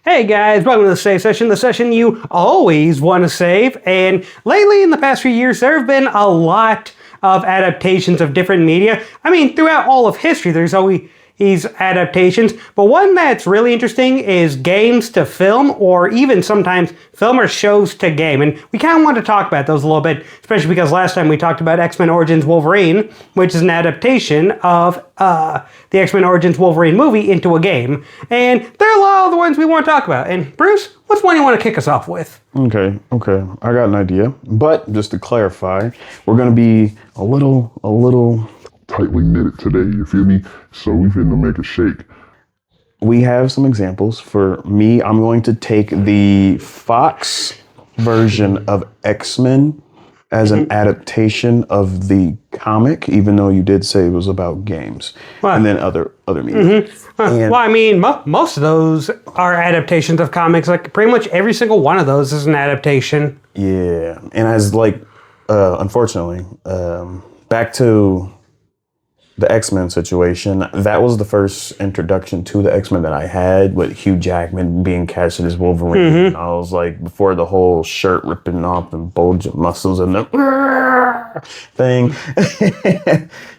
Hey guys, welcome to the Save Session, the session you always want to save. And lately, in the past few years, there have been a lot of adaptations of different media. I mean, throughout all of history, there's always adaptations. But one that's really interesting is games to film, or even sometimes film or shows to game. And we kind of want to talk about those a little bit, especially because last time we talked about X-Men Origins Wolverine, which is an adaptation of the X-Men Origins Wolverine movie into a game. And there are a lot of the ones we want to talk about. And Bruce, what's one you want to kick us off with? Okay. I got an idea. But just to clarify, we're going to be a little tightly knitted today, you feel me? So we finna make a shake. We have some examples. For me, I'm going to take the Fox version of X-Men as an adaptation of the comic, even though you did say it was about games. Well, and then other media. Well, I mean, most of those are adaptations of comics. Like, pretty much every single one of those is an adaptation. Yeah. And as unfortunately, back to the X-Men situation, that was the first introduction to the X-Men that I had, with Hugh Jackman being casted as Wolverine. And I was like, before the whole shirt ripping off and bulging muscles and the thing.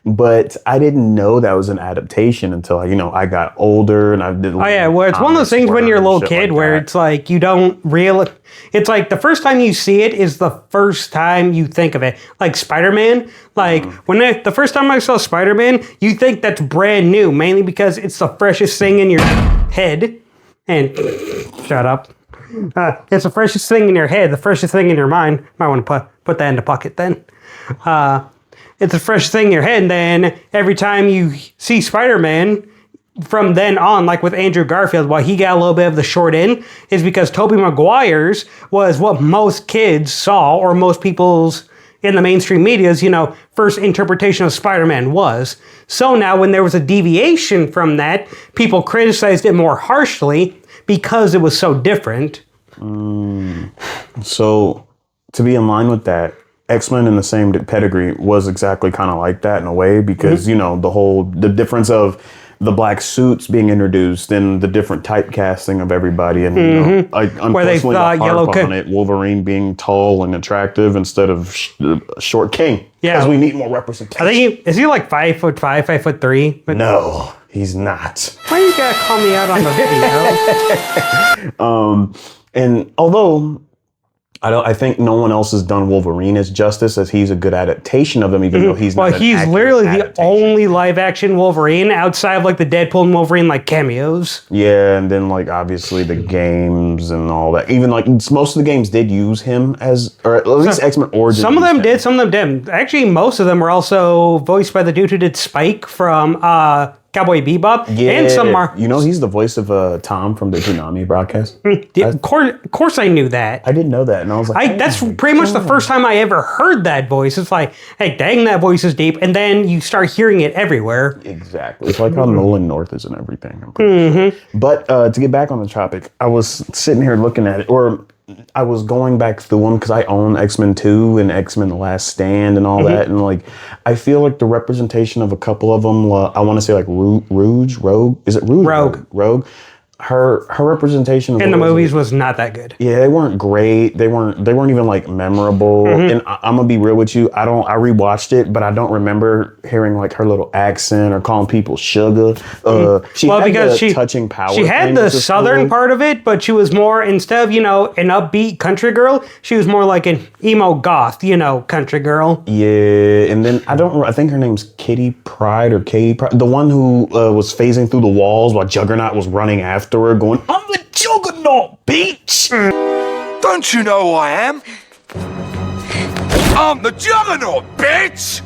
But I didn't know that was an adaptation until I got older and I did. Oh yeah, well, it's one of those things when you're a little kid where it's like you don't really. It's like the first time you see it is the first time you think of it. Like Spider-Man, the first time I saw Spider-Man, you think that's brand new, mainly because it's the freshest thing in your head. And shut up. It's the freshest thing in your head, the freshest thing in your mind. Might want to put that in the pocket then. It's the freshest thing in your head, and then every time you see Spider-Man, from then on, like with Andrew Garfield, why he got a little bit of the short end is because Tobey Maguire's was what most kids saw, or most people's in the mainstream media's, first interpretation of Spider-Man was. So now when there was a deviation from that, people criticized it more harshly because it was so different. So to be in line with that, X-Men in the same pedigree was exactly kind of like that in a way, because, the difference of the black suits being introduced and the different typecasting of everybody, and where they thought yellow Wolverine being tall and attractive instead of short king. Yeah, because we need more representation. I think is he like 5'5", 5'3"? But no, he's not. Why you gotta call me out on the video? And although I think no one else has done Wolverine as justice as he's a good adaptation of him, even though he's not. Well, he's literally the only live action Wolverine outside of the Deadpool and Wolverine cameos. Yeah, and then obviously the games and all that. Even most of the games did use him as, or at least X-Men Origins. Some of them did, some of them didn't. Actually, most of them were also voiced by the dude who did Spike from Cowboy Bebop. Yeah, and some are. He's the voice of Tom from the Tsunami broadcast. Of course I knew that. I didn't know that, and I was like, that's pretty much the first time I ever heard that voice. It's like, hey, dang, that voice is deep, and then you start hearing it everywhere. Exactly. It's like how Nolan North is and everything. But to get back on the topic, I was sitting here looking at it, or I was going back through them because I own X-Men 2 and X-Men The Last Stand and all that. And I feel like the representation of a couple of them, I want to say Rogue? Is it Rouge? Rogue. Her representation in the movies was not that good. Yeah, they weren't great. They weren't even memorable. And I'm gonna be real with you. I rewatched it, but I don't remember hearing her little accent or calling people sugar. She had touching power. She had the southern part of it, but she was more, instead of an upbeat country girl, she was more like an emo goth, country girl. Yeah, and then I think her name's Katie Pride, the one who was phasing through the walls while Juggernaut was running after her, going, "I'm the Juggernaut, bitch!" Don't you know who I am? I'm the Juggernaut, bitch!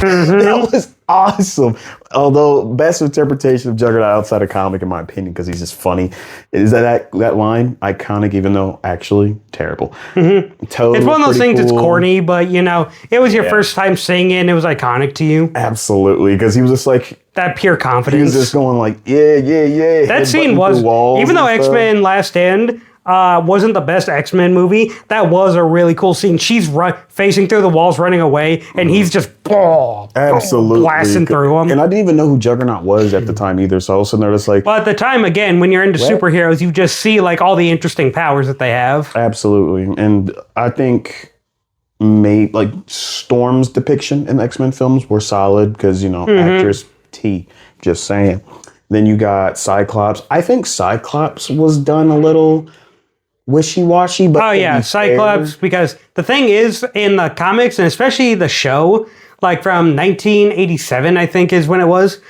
That was awesome. Although, best interpretation of Juggernaut outside of comic, in my opinion, because he's just funny, is that line iconic, even though actually terrible. It's one of those things that's corny, but it was your first time seeing it, and it was iconic to you. Absolutely, because he was just that pure confidence. He was just going yeah. That scene was, even though X-Men Last Stand, wasn't the best X-Men movie, that was a really cool scene. She's facing through the walls, running away, and he's just absolutely blasting through them. And I didn't even know who Juggernaut was at the time either. So I was sitting there just like, but at the time, again, when you're into superheroes, you just see like all the interesting powers that they have. Absolutely. And I think like Storm's depiction in X-Men films were solid because, actress T, just saying. Then you got Cyclops. I think Cyclops was done a little wishy-washy, but oh yeah, Cyclops, because the thing is, in the comics, and especially the show, like from 1987, I think is when it was,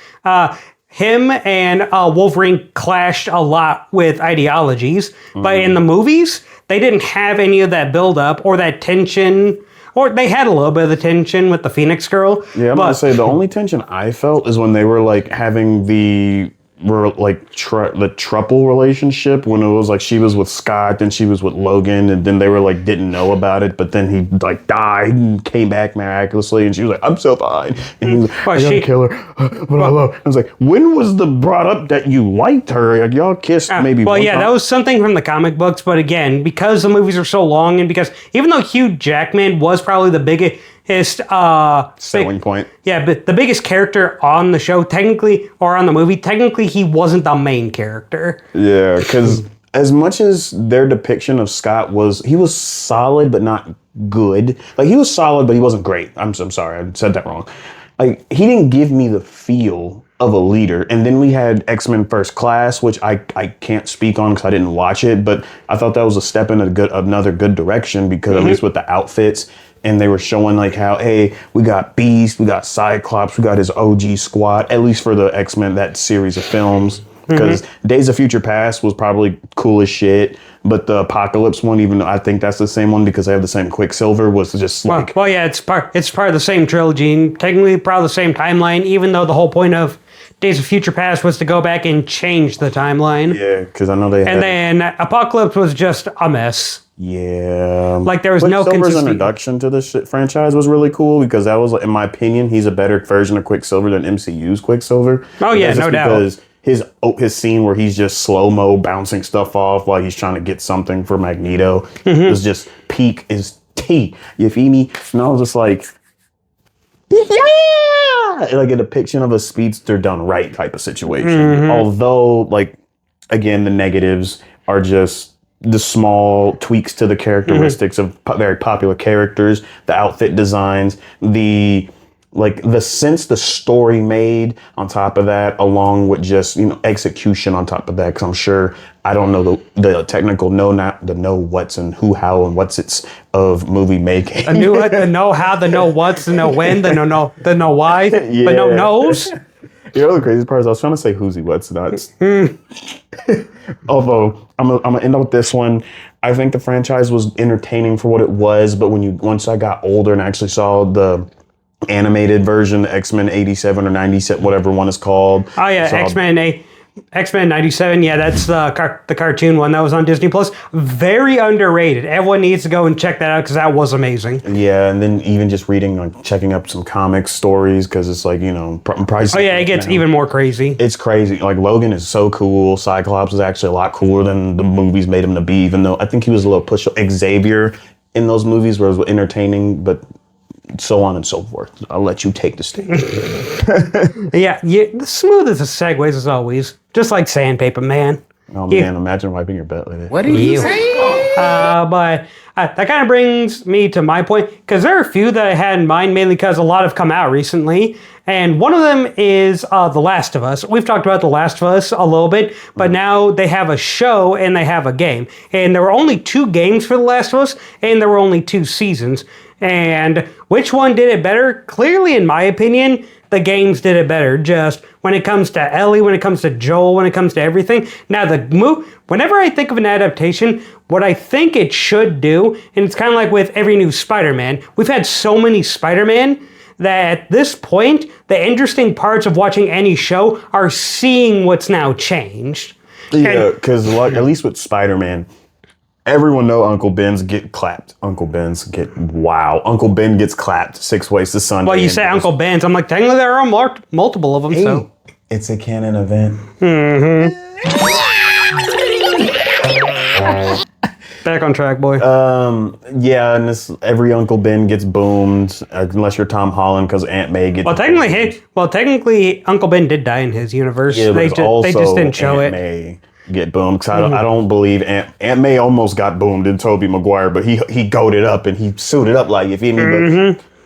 him and Wolverine clashed a lot with ideologies, but in the movies, they didn't have any of that build-up or that tension, or they had a little bit of the tension with the Phoenix Girl. Yeah, I'm gonna say the only tension I felt is when they were like having the throuple relationship, when it was like she was with Scott, then she was with Logan, and then they were like didn't know about it, but then he like died and came back miraculously, and she was like, "I'm so fine," and he was like, "I gotta kill her," but I love. I was like, when was the brought up that you liked her? Like y'all kissed maybe. Well, one yeah, time? that was something from the comic books, but again, because the movies are so long, and because even though Hugh Jackman was probably the biggest selling point. Yeah, but the biggest character on the show, technically, or on the movie, technically, he wasn't the main character. Yeah, because as much as their depiction of Scott he was solid but not good. Like he was solid, but he wasn't great. I'm sorry, I said that wrong. Like he didn't give me the feel of a leader. And then we had X-Men First Class, which I can't speak on because I didn't watch it, but I thought that was a step in another good direction because at least with the outfits. And they were showing like how, hey, we got Beast, we got Cyclops, we got his OG squad, at least for the X-Men, that series of films. Because Days of Future Past was probably cool as shit. But the Apocalypse one, even though I think that's the same one because they have the same Quicksilver, was just like... Well, yeah, it's part of the same trilogy, and technically part of the same timeline, even though the whole point of Days of Future Past was to go back and change the timeline. Yeah, because I know they And then Apocalypse was just a mess. Yeah. Like there was no consistency. Quicksilver's introduction to this franchise was really cool because that was, in my opinion, he's a better version of Quicksilver than MCU's Quicksilver. Oh yeah, no doubt. Because his scene where he's just slow-mo bouncing stuff off while he's trying to get something for Magneto was just peak is T. You feel me? And I was just like, yeah! Like a depiction of a speedster done right type of situation. Although, like, again, the negatives are just the small tweaks to the characteristics of very popular characters, the outfit designs, the sense the story made on top of that, along with just, execution on top of that. Because I'm sure, I don't know the technical know what's and who, how, and what's it's of movie making. The know how, the know what's, the know when, the know why, Yeah. but no knows. You know the crazy part is I was trying to say who's he, what's nuts. Although I'm gonna end up with this one. I think the franchise was entertaining for what it was, but once I got older and actually saw the animated version, X-Men 87 or 97, whatever one is called. Oh yeah, X-Men 97. Yeah, that's the cartoon one that was on Disney Plus. Very underrated. Everyone needs to go and check that out because that was amazing. Yeah, and then even just checking up some comic stories because it's like, Oh yeah, it gets even more crazy. It's crazy. Like Logan is so cool. Cyclops is actually a lot cooler than the movies made him to be, even though I think he was a little push. Xavier in those movies was entertaining, but so on and so forth. I'll let you take the stage. Yeah, smooth as the segues as always. Just like sandpaper, man. Oh man, imagine wiping your butt with it. What are you saying? But that kind of brings me to my point, because there are a few that I had in mind, mainly because a lot have come out recently. And one of them is The Last of Us. We've talked about The Last of Us a little bit, but now they have a show and they have a game. And there were only 2 games for The Last of Us, and there were only 2 seasons. And which one did it better? Clearly, in my opinion, the games did it better. Just when it comes to Ellie, when it comes to Joel, when it comes to everything. Now, whenever I think of an adaptation, what I think it should do, and it's kind of like with every new Spider-Man, we've had so many Spider-Man that at this point, the interesting parts of watching any show are seeing what's now changed. Yeah, because at least with Spider-Man, everyone know Uncle Ben's get clapped. Uncle Ben gets clapped 6 ways to Sunday. Well, you say Uncle Ben's. I'm like, technically there are multiple of them, so. It's a canon event. Back on track, boy. Yeah, and every Uncle Ben gets boomed, unless you're Tom Holland, because Aunt May gets. Technically, Uncle Ben did die in his universe. Yeah, they just didn't show Aunt it. May get boomed because I don't believe Aunt May almost got boomed in Tobey Maguire, but he goaded up and he suited up like if you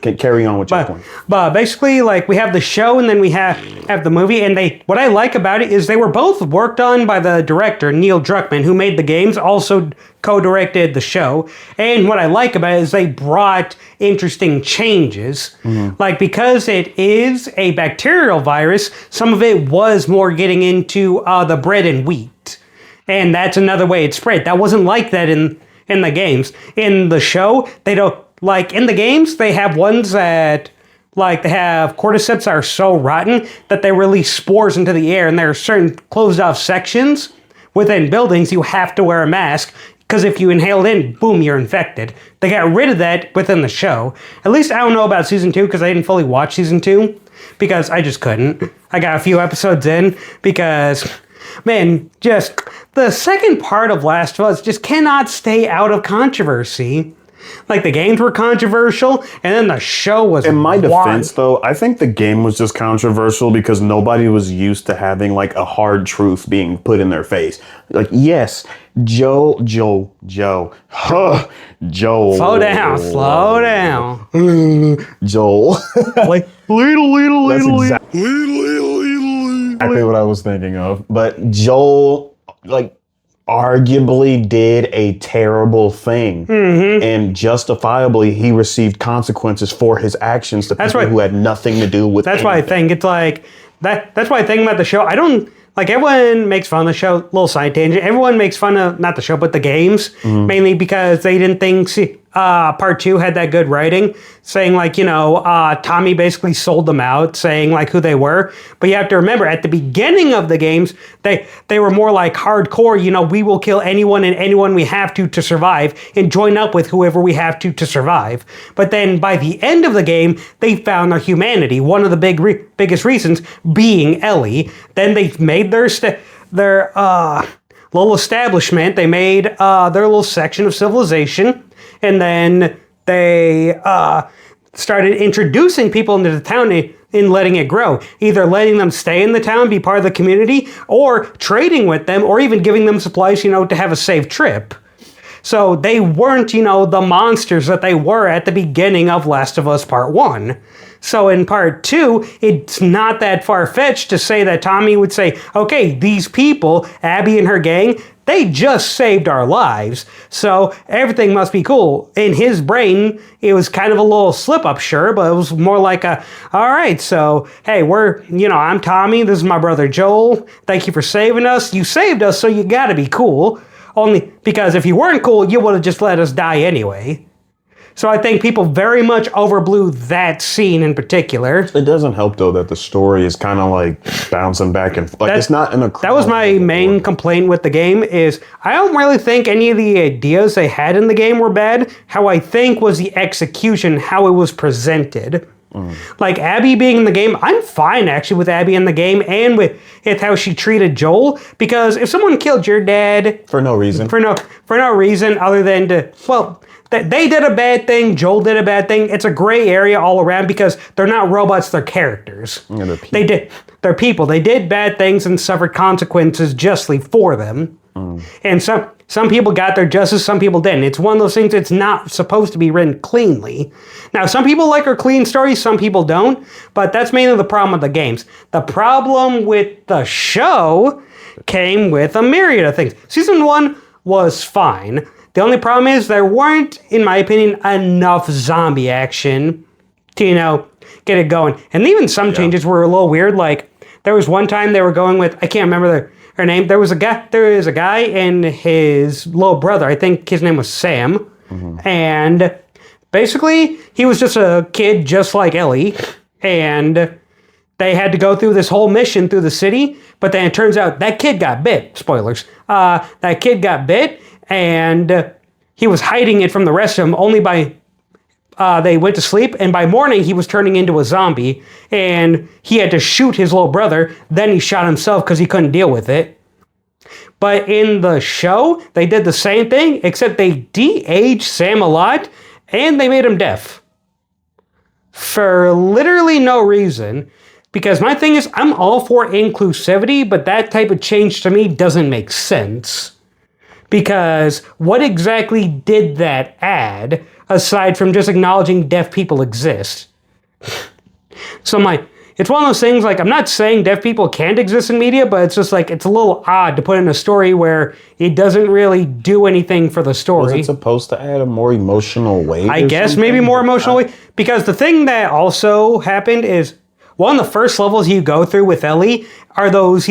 can carry on with your point. But basically, like we have the show and then we have the movie, and what I like about it is they were both worked on by the director Neil Druckmann, who made the games, also co-directed the show. And what I like about it is they brought interesting changes. Like because it is a bacterial virus, some of it was more getting into the bread and wheat, and that's another way it spread. That wasn't like that in the games. In the show, they don't. Like, in the games, they have ones that, like, they have cordyceps that are so rotten that they release spores into the air, and there are certain closed-off sections within buildings you have to wear a mask, because if you inhale it in, boom, you're infected. They got rid of that within the show. At least I don't know about Season 2, because I didn't fully watch Season 2, because I just couldn't. I got a few episodes in, because, man, just the second part of Last of Us just cannot stay out of controversy. Like, the games were controversial, and then the show was In my defense, though, I think the game was just controversial because nobody was used to having, like, a hard truth being put in their face. Like, yes, Joel. Slow down. Joel. Like, Exactly what I was thinking of. But Joel, like, arguably did a terrible thing, and justifiably he received consequences for his actions to people who had nothing to do with. That's why I think it's like that. That's why I think about the show. I don't like everyone makes fun of the show. Little side tangent. Everyone makes fun of not the show but the games, mainly because they didn't think part 2 had that good writing, saying like, Tommy basically sold them out, saying like who they were. But you have to remember, at the beginning of the games, they were more like hardcore, we will kill anyone and anyone we have to survive, and join up with whoever we have to survive. But then by the end of the game, they found their humanity. One of the biggest reasons being Ellie. Then they made their little establishment. They made their little section of civilization. And then they started introducing people into the town and letting it grow. Either letting them stay in the town, be part of the community, or trading with them, or even giving them supplies, to have a safe trip. So they weren't, the monsters that they were at the beginning of Last of Us Part 1. So in Part 2, it's not that far-fetched to say that Tommy would say, okay, these people, Abby and her gang, they just saved our lives, so everything must be cool. In his brain, it was kind of a little slip-up, sure, but it was more like all right, so, hey, I'm Tommy, this is my brother Joel, thank you for saving us, you saved us, so you gotta be cool. Only because if you weren't cool, you would have just let us die anyway. So I think people very much overblew that scene in particular. It doesn't help though that the story is kind of like bouncing back and like it's not in a. That was my main complaint with the game. Is I don't really think any of the ideas they had in the game were bad. How I think was the execution, how it was presented. Like Abby being in the game, I'm fine actually with Abby in the game and with how she treated Joel, because if someone killed your dad for no reason, for no reason other than they did a bad thing, Joel did a bad thing. It's a gray area all around because they're not robots, they're characters. Yeah, they're people. They're people. They did bad things and suffered consequences justly for them. And some people got their justice, some people didn't. It's one of those things that's not supposed to be written cleanly. Now, some people like our clean stories, some people don't, but that's mainly the problem with the games. The problem with the show came with a myriad of things. Season 1 was fine. The only problem is there weren't, in my opinion, enough zombie action to, get it going. And even some changes were a little weird. Like, there was one time they were going with, I can't remember her name. There is a guy and his little brother. I think his name was Sam. And basically, he was just a kid just like Ellie. And they had to go through this whole mission through the city. But then it turns out that kid got bit. Spoilers. That kid got bit. And he was hiding it from the rest of them only by they went to sleep, and by morning he was turning into a zombie, and he had to shoot his little brother. Then he shot himself because he couldn't deal with it. But in the show, they did the same thing, except they de-aged Sam a lot, and they made him deaf. For literally no reason. Because my thing is, I'm all for inclusivity, but that type of change to me doesn't make sense. Because what exactly did that add, aside from just acknowledging deaf people exist? So I'm like, it's one of those things, like, I'm not saying deaf people can't exist in media, but it's just like, it's a little odd to put in a story where it doesn't really do anything for the story. Was it supposed to add a more emotional weight? I guess maybe more emotional weight. Because the thing that also happened is, one of the first levels you go through with Ellie are those,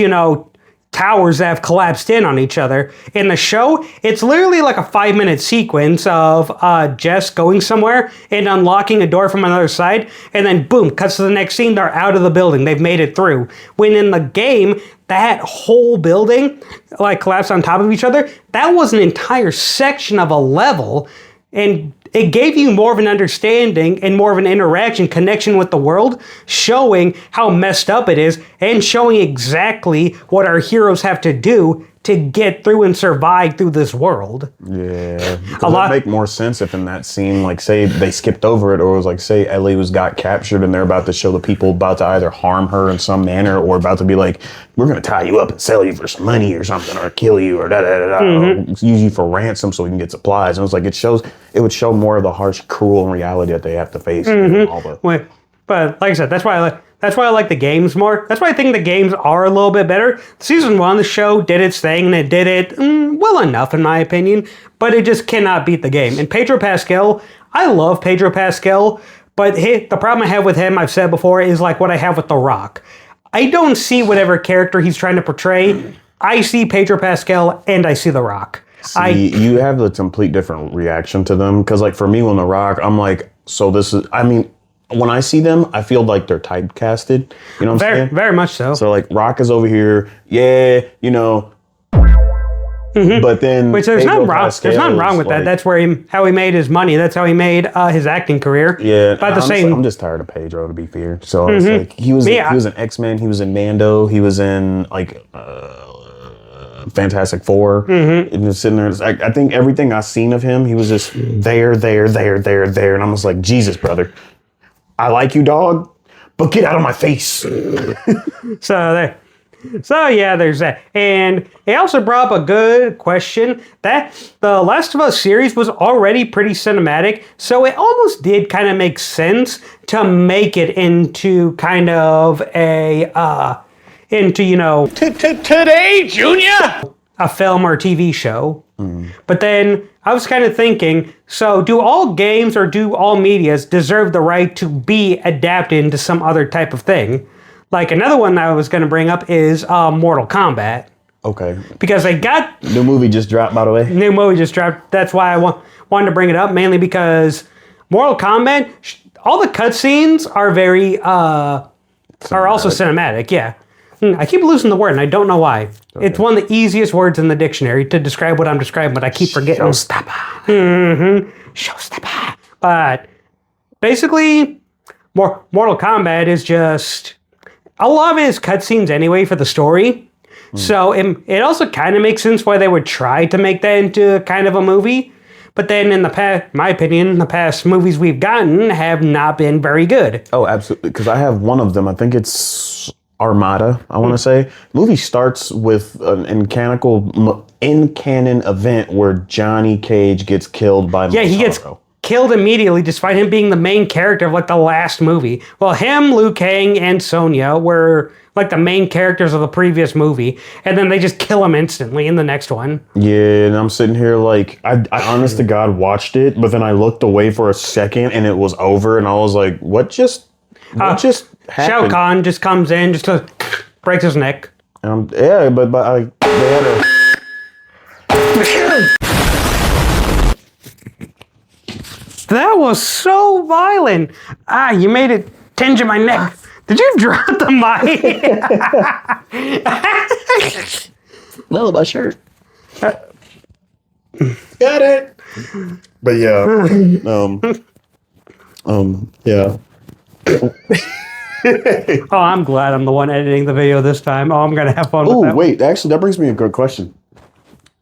towers that have collapsed in on each other. In the show, it's literally like a 5-minute sequence of Jess going somewhere and unlocking a door from another side, and then boom, cuts to the next scene, they're out of the building, they've made it through. When in the game, that whole building like collapsed on top of each other, that was an entire section of a level, and it gave you more of an understanding and more of an interaction, connection with the world, showing how messed up it is and showing exactly what our heroes have to do to get through and survive through this world. Yeah. It would make more sense if in that scene, like, say they skipped over it, or it was like, say Ellie got captured and they're about to show the people about to either harm her in some manner or about to be like, we're going to tie you up and sell you for some money or something, or kill you, or or use you for ransom so we can get supplies. And it was like, it would show more of the harsh, cruel reality that they have to face. But like I said, that's why I like the games more. That's why I think the games are a little bit better. Season 1 of the show did its thing, and it did it well enough, in my opinion, but it just cannot beat the game. And Pedro Pascal, I love Pedro Pascal, but the problem I have with him, I've said before, is like what I have with The Rock. I don't see whatever character he's trying to portray. I see Pedro Pascal, and I see The Rock. You have a complete different reaction to them, because like for me, when The Rock, I'm like, so this is, when I see them, I feel like they're typecasted. You know what I'm saying? Very much so. So like Rock is over here, but then which there's nothing wrong with that. That's how he made his money. That's how he made his acting career. Yeah, but I'm just tired of Pedro, to be fair. So I was like, he was in X-Men, he was in Mando, he was in like Fantastic Four. And just sitting there, I think everything I've seen of him, he was just there, and I was like, Jesus, brother. I like you, dog, but get out of my face. So yeah, there's that. And it also brought up a good question that the Last of Us series was already pretty cinematic, so it almost did kind of make sense to make it into kind of a, Today, Junior! a film or TV show. But then I was kind of thinking, so do all games or do all medias deserve the right to be adapted into some other type of thing? Like another one that I was going to bring up is Mortal Kombat. Okay. Because they got... New movie just dropped, by the way. New movie just dropped. That's why I wanted to bring it up, mainly because Mortal Kombat, all the cutscenes are very... are also cinematic, yeah. I keep losing the word, and I don't know why. Okay. It's one of the easiest words in the dictionary to describe what I'm describing, but I keep forgetting. Showstopper. Showstopper. But basically, Mortal Kombat is just... A lot of it is cutscenes anyway for the story. So it also kind of makes sense why they would try to make that into kind of a movie. But then in the past, my opinion, the past movies we've gotten have not been very good. Oh, absolutely. Because I have one of them. I think it's Armada, I want to say. The movie starts with an in-canon event where Johnny Cage gets killed by Motaro. He gets killed immediately despite him being the main character of like the last movie. Well, him, Liu Kang, and Sonya were like the main characters of the previous movie, and then they just kill him instantly in the next one. Yeah, and I'm sitting here like, I honest to God watched it, but then I looked away for a second and it was over, and I was like, what just happened? Shao Kahn just comes in, just breaks his neck. Yeah, but they had a... That was so violent. You made it tinge in my neck. Did you drop the mic? No, my shirt. Got it. But yeah. Yeah. Oh, I'm glad I'm the one editing the video this time. Oh, I'm going to have fun with Oh, that. wait. Actually, that brings me a good question.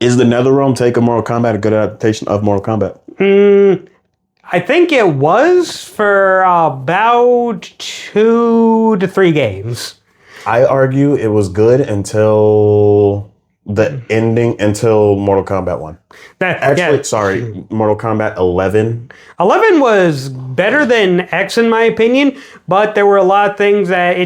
Is the NetherRealm take of Mortal Kombat a good adaptation of Mortal Kombat? I think it was for about 2 to 3 games. I argue it was good until the ending, until Mortal Kombat 1. Sorry, Mortal Kombat 11. 11 was better than X in my opinion, but there were a lot of things that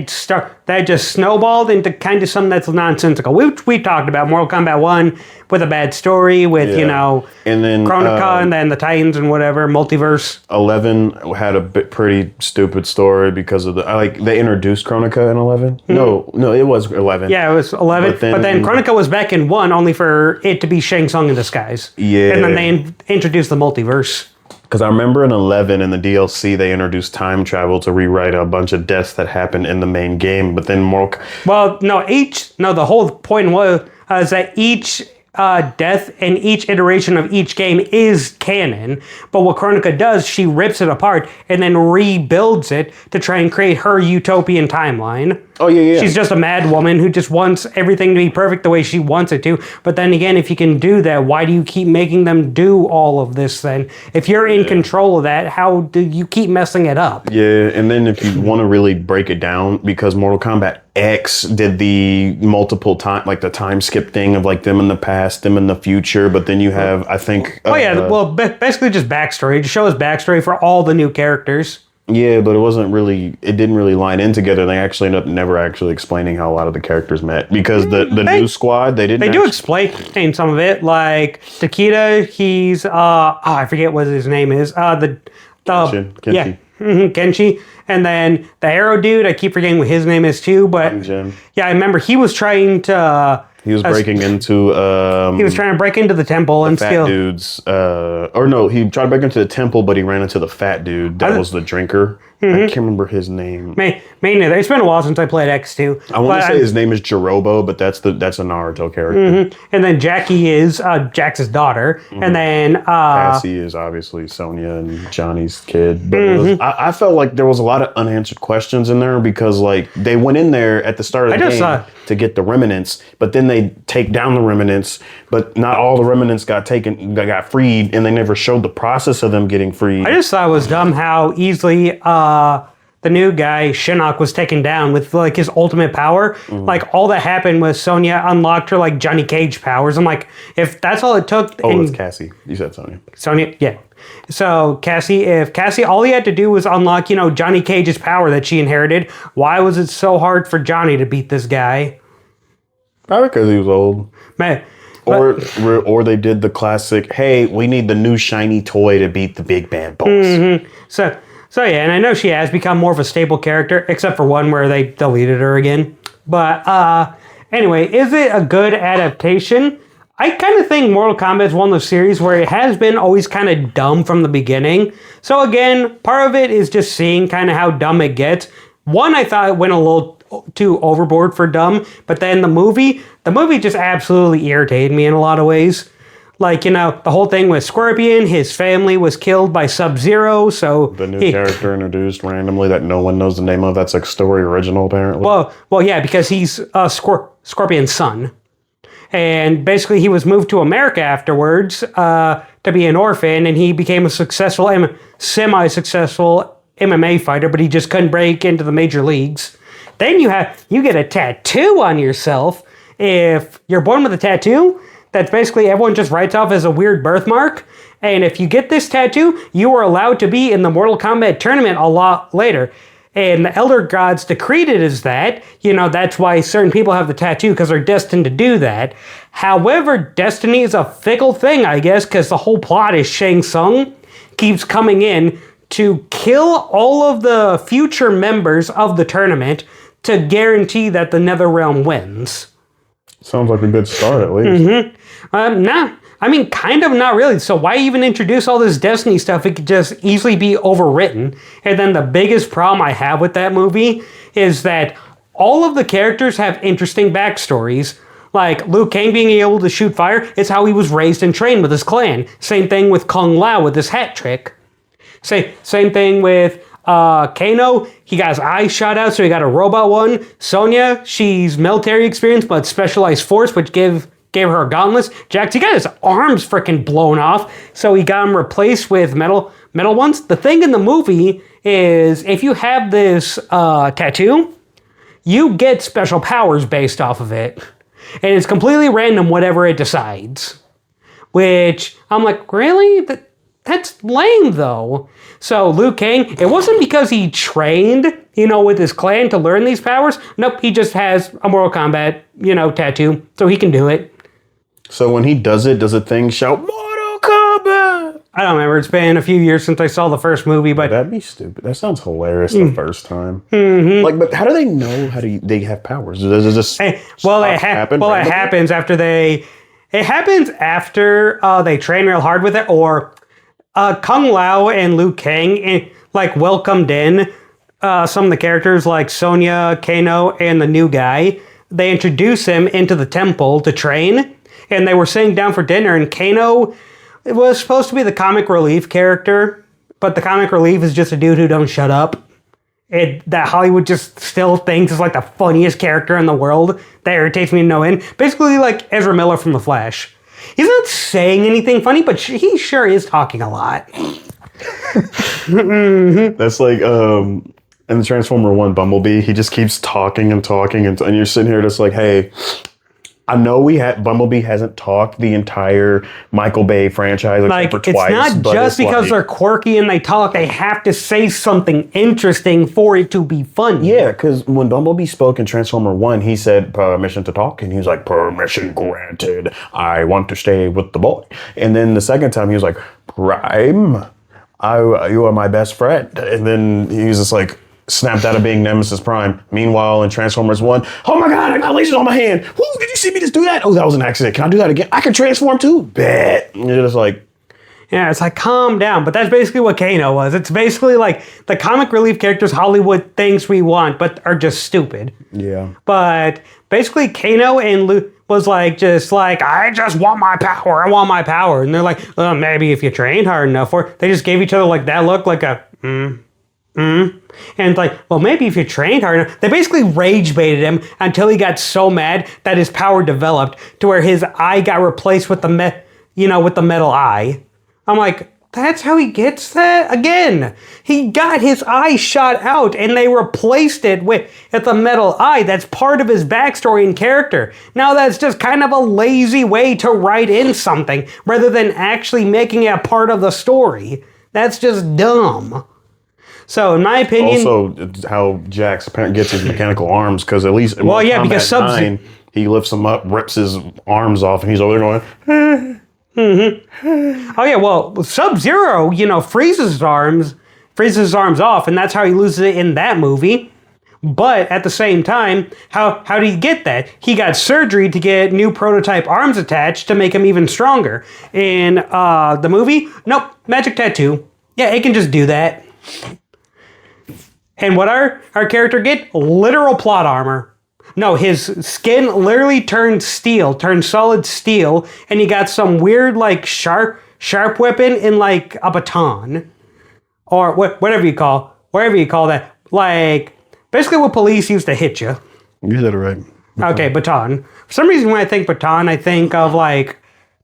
just snowballed into kind of something that's nonsensical. We talked about Mortal Kombat 1 with a bad story with, and then Chronica and then the Titans and whatever, multiverse. 11 had a pretty stupid story because of they introduced Chronica in 11. No, it was 11. Yeah, it was 11, but then Chronica was back in 1 only for it to be Shang Tsung in disguise. Yeah. And then they introduced the multiverse. Because I remember in 11 in the DLC, they introduced time travel to rewrite a bunch of deaths that happened in the main game. But then the whole point was that each death and each iteration of each game is canon. But what Chronica does, she rips it apart and then rebuilds it to try and create her utopian timeline. Oh, yeah. She's just a mad woman who just wants everything to be perfect the way she wants it to. But then again, if you can do that, why do you keep making them do all of this then? If you're in control of that, how do you keep messing it up? Yeah, and then if you want to really break it down, because Mortal Kombat X did the multiple time, like the time skip thing of like them in the past, them in the future, but then you have, I think... basically just backstory. To show us backstory for all the new characters. Yeah, but it didn't really line in together. They actually ended up never actually explaining how a lot of the characters met. Because the new squad, they didn't... They do explain some of it. Like, Takeda, he's... I forget what his name is. Kenshi. Yeah. Kenshi. And then the Arrow dude, I keep forgetting what his name is too. But Jim. Yeah, I remember he was trying to... He was breaking into... he was trying to break into the temple and fat steal... dudes. He tried to break into the temple, but he ran into the fat dude that was the drinker. I can't remember his name. Me neither. It's been a while since I played X2. I want to say his name is Jirobo, but that's a Naruto character. And then Jackie is Jax's daughter. And then... Cassie is obviously Sonya and Johnny's kid. But I felt like there was a lot of unanswered questions in there because like they went in there at the start of the game to get the remnants, but then they take down the remnants, but not all the remnants got freed, and they never showed the process of them getting freed. I just thought it was dumb how easily the new guy, Shinnok, was taken down with like his ultimate power. Like all that happened was Sonya unlocked her like Johnny Cage powers. I'm like, if that's all it took... it's Cassie. You said Sonya. Sonya, yeah. So if Cassie, all he had to do was unlock, Johnny Cage's power that she inherited, why was it so hard for Johnny to beat this guy? Probably because he was old. Man. Or they did the classic, hey, we need the new shiny toy to beat the big bad boss. So yeah, and I know she has become more of a stable character, except for one where they deleted her again. But anyway, is it a good adaptation? I kind of think Mortal Kombat is one of those series where it has been always kind of dumb from the beginning. So again, part of it is just seeing kind of how dumb it gets. One, I thought it went a little too overboard for dumb, but then the movie just absolutely irritated me in a lot of ways. Like, the whole thing with Scorpion, his family was killed by Sub-Zero, so... The new character introduced randomly that no one knows the name of, that's like story original, apparently. Well, yeah, because he's Scorpion's son. And basically he was moved to America afterwards to be an orphan, and he became a semi-successful MMA fighter, but he just couldn't break into the major leagues. Then you get a tattoo on yourself. If you're born with a tattoo, that's basically everyone just writes off as a weird birthmark. And if you get this tattoo, you are allowed to be in the Mortal Kombat tournament a lot later. And the Elder Gods decreed it as that. That's why certain people have the tattoo, because they're destined to do that. However, destiny is a fickle thing, I guess, because the whole plot is Shang Tsung keeps coming in to kill all of the future members of the tournament to guarantee that the NetherRealm wins. Sounds like a good start, at least. Nah. I mean, kind of not really. So why even introduce all this Destiny stuff? It could just easily be overwritten. And then the biggest problem I have with that movie is that all of the characters have interesting backstories. Like Liu Kang being able to shoot fire, it's how he was raised and trained with his clan. Same thing with Kung Lao with his hat trick. Same thing with Kano, he got his eyes shot out, so he got a robot one. Sonya, she's military experienced, but specialized force, which gave her gauntlets. Jax, he got his arms freaking blown off, so he got them replaced with metal ones. The thing in the movie is, if you have this tattoo, you get special powers based off of it. And it's completely random whatever it decides. Which, I'm like, really? That's lame, though. So, Liu Kang, it wasn't because he trained, with his clan to learn these powers. Nope, he just has a Mortal Kombat, tattoo, so he can do it. So when he does it, does a thing shout, Mortal Kombat? I don't remember. It's been a few years since I saw the first movie, but... That'd be stupid. That sounds hilarious the first time. Mm-hmm. But how do they know they have powers? Does it just happen? Well, it happens after they... It happens after they train real hard with it, or Kung Lao and Liu Kang welcomed in some of the characters like Sonya, Kano, and the new guy. They introduce him into the temple to train, and they were sitting down for dinner, and Kano was supposed to be the comic relief character, but the comic relief is just a dude who don't shut up. That Hollywood just still thinks is the funniest character in the world. That irritates me to no end. Basically like Ezra Miller from The Flash. He's not saying anything funny, but he sure is talking a lot. That's like in the Transformer 1 Bumblebee, he just keeps talking and talking, and you're sitting here just like, hey, I know Bumblebee hasn't talked the entire Michael Bay franchise except for twice. It's not just because they're quirky and they talk. They have to say something interesting for it to be funny. Yeah, because when Bumblebee spoke in Transformer 1, he said, permission to talk, and he was like, permission granted. I want to stay with the boy. And then the second time, he was like, Prime, you are my best friend. And then he was just like, snapped out of being Nemesis Prime. Meanwhile, in Transformers 1, oh my God, I got lasers on my hand. Woo, did you see me just do that? Oh, that was an accident. Can I do that again? I can transform too. Bet. And you're just like... Yeah, it's like, calm down. But that's basically what Kano was. It's basically like the comic relief characters Hollywood thinks we want, but are just stupid. Yeah. But basically, Kano and Luke was I just want my power. I want my power. And they're like, maybe if you trained hard enough for it. They just gave each other that look, and well, maybe if you trained hard enough. They basically rage baited him until he got so mad that his power developed to where his eye got replaced with the metal eye. I'm like, that's how he gets that? Again, he got his eye shot out and they replaced it with the metal eye. That's part of his backstory and character. Now that's just kind of a lazy way to write in something rather than actually making it a part of the story. That's just dumb. So, in my opinion... Also, how Jax apparently gets his mechanical arms, because at least in because Sub-Zero, he lifts him up, rips his arms off, and he's over there going... Oh, yeah, well, Sub-Zero, freezes his arms off, and that's how he loses it in that movie. But at the same time, how did he get that? He got surgery to get new prototype arms attached to make him even stronger. In the movie, nope, magic tattoo. Yeah, it can just do that. And what our character get? Literal plot armor. No, his skin literally turned solid steel, and he got some weird, sharp weapon in, a baton. Or whatever you call that. Basically what police used to hit you. You said it right. Baton. Okay, baton. For some reason when I think baton, I think of,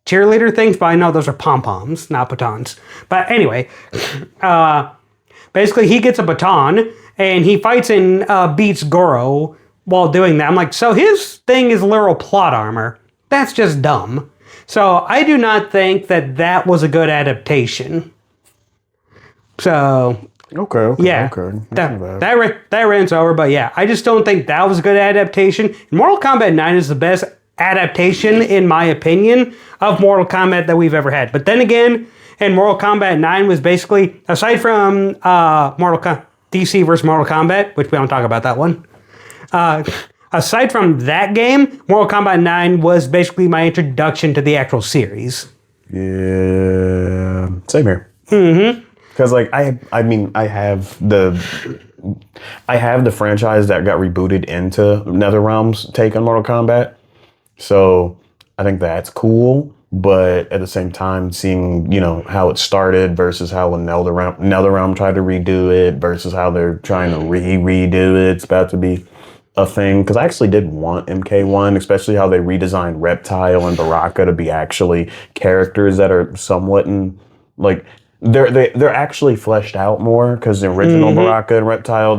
cheerleader things, but I know those are pom-poms, not batons. But anyway, basically he gets a baton, and he fights and beats Goro while doing that. I'm like, so his thing is literal plot armor. That's just dumb. So I do not think that was a good adaptation. So... Okay. Yeah, that rant's over, but yeah, I just don't think that was a good adaptation. Mortal Kombat 9 is the best adaptation, in my opinion, of Mortal Kombat that we've ever had. But then again, and Mortal Kombat 9 was basically, aside from DC versus Mortal Kombat, which we don't talk about that one, aside from that game, Mortal Kombat 9 was basically my introduction to the actual series. Yeah, same here. Mm-hmm. Because I have the franchise that got rebooted into NetherRealm's take on Mortal Kombat, so I think that's cool. but at the same time, seeing, how it started versus how NetherRealm tried to redo it versus how they're trying to redo it. It's about to be a thing. Because I actually did want MK1, especially how they redesigned Reptile and Baraka to be actually characters that are somewhat they're actually fleshed out more, because the original Baraka and Reptile,